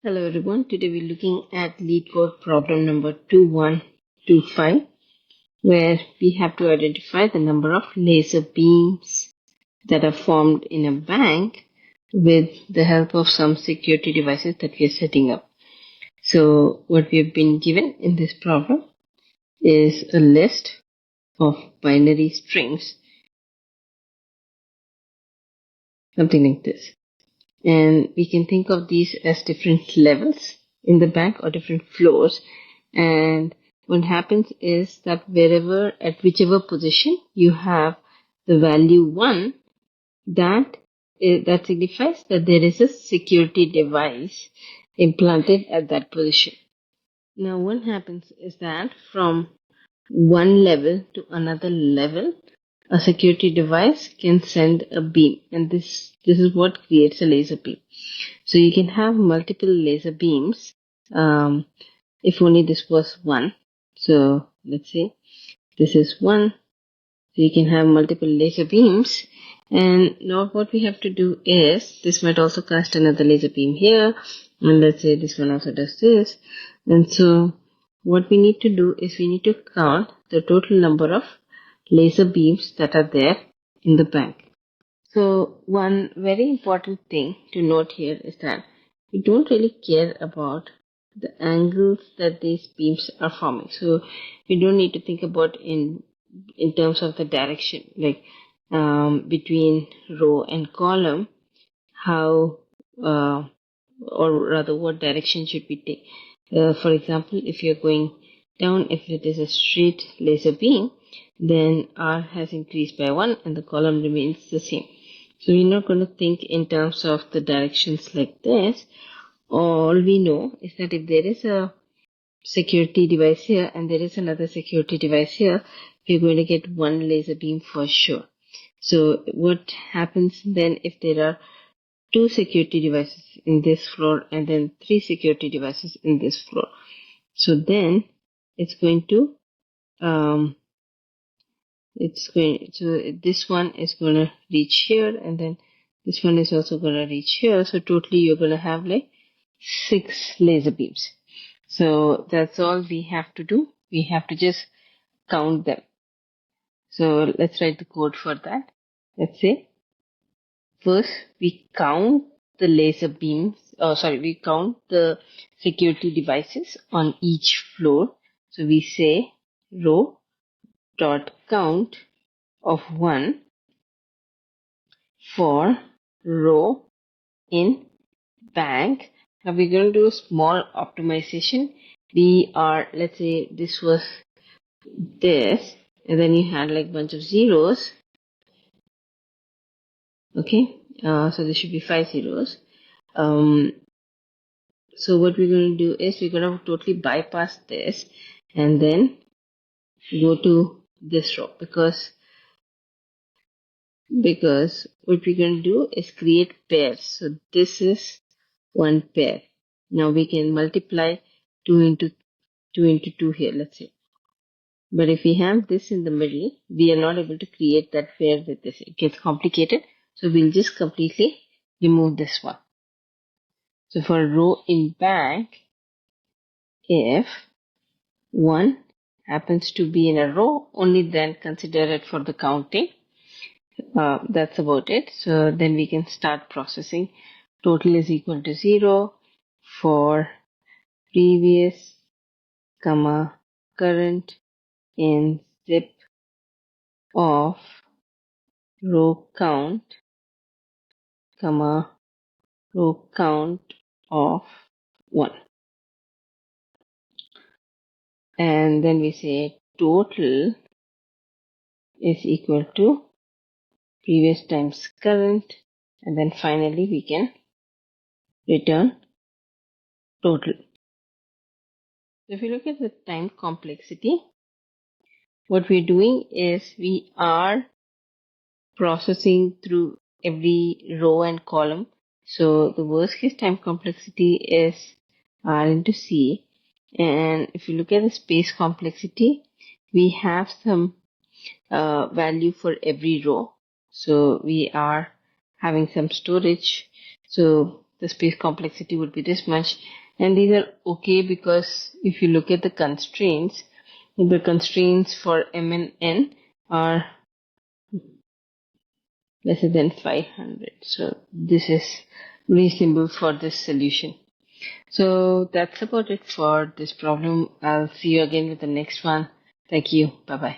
Hello everyone, today we're looking at Leetcode problem number 2125 where we have to identify the number of laser beams that are formed in a bank with the help of some security devices that we are setting up. So what we have been given in this problem is a list of binary strings, something like this. And we can think of these as different levels in the bank or different floors. And what happens is that at whichever position you have the value 1, that signifies that there is a security device implanted at that position. Now what happens is that from one level to another level, a security device can send a beam, and this is what creates a laser beam. So you can have multiple laser beams, if only this was one. So let's say this is one. So you can have multiple laser beams. And now what we have to do is, this might also cast another laser beam here. And let's say this one also does this. And so what we need to do is we need to count the total number of laser beams that are there in the bank. So one very important thing to note here is that we don't really care about the angles that these beams are forming. So we don't need to think about in terms of the direction, like between row and column, how or rather what direction should we take. For example, if you're going down, if it is a straight laser beam, then R has increased by 1 and the column remains the same. So we're not going to think in terms of the directions like this. All we know is that if there is a security device here and there is another security device here, we're going to get one laser beam for sure. So what happens then if there are two security devices in this floor and then three security devices in this floor? So then it's going to so this one is going to reach here and then this one is also going to reach here. So totally you're going to have like 6 laser beams. So that's all we have to do. We have to just count them. So let's write the code for that. Let's say first we count the laser beams, we count the security devices on each floor. So we say row dot count of 1 for row in bank. Now we're going to do a small optimization. Let's say this was this, and then you had like bunch of zeros. Okay, so there should be 5 zeros. So what we're going to do is we're going to totally bypass this and then go to this row because what we're going to do is create pairs. So this is one pair. Now we can multiply 2 into 2 here, let's say. But if we have this in the middle, we are not able to create that pair with this. It gets complicated. So we'll just completely remove this one. So for row in bank, if 1 happens to be in a row, only then consider it for the counting. That's about it. So then we can start processing. Total is equal to 0 for previous, current in zip of row count, row count of 1. And then we say total is equal to previous times current, and then finally we can return total. So if you look at the time complexity, what we're doing is we are processing through every row and column. So the worst case time complexity is R into C. And if you look at the space complexity, we have some value for every row. So we are having some storage. So the space complexity would be this much. And these are okay because if you look at the constraints for m and n are lesser than 500. So this is reasonable for this solution. So that's about it for this problem. I'll see you again with the next one. Thank you. Bye bye.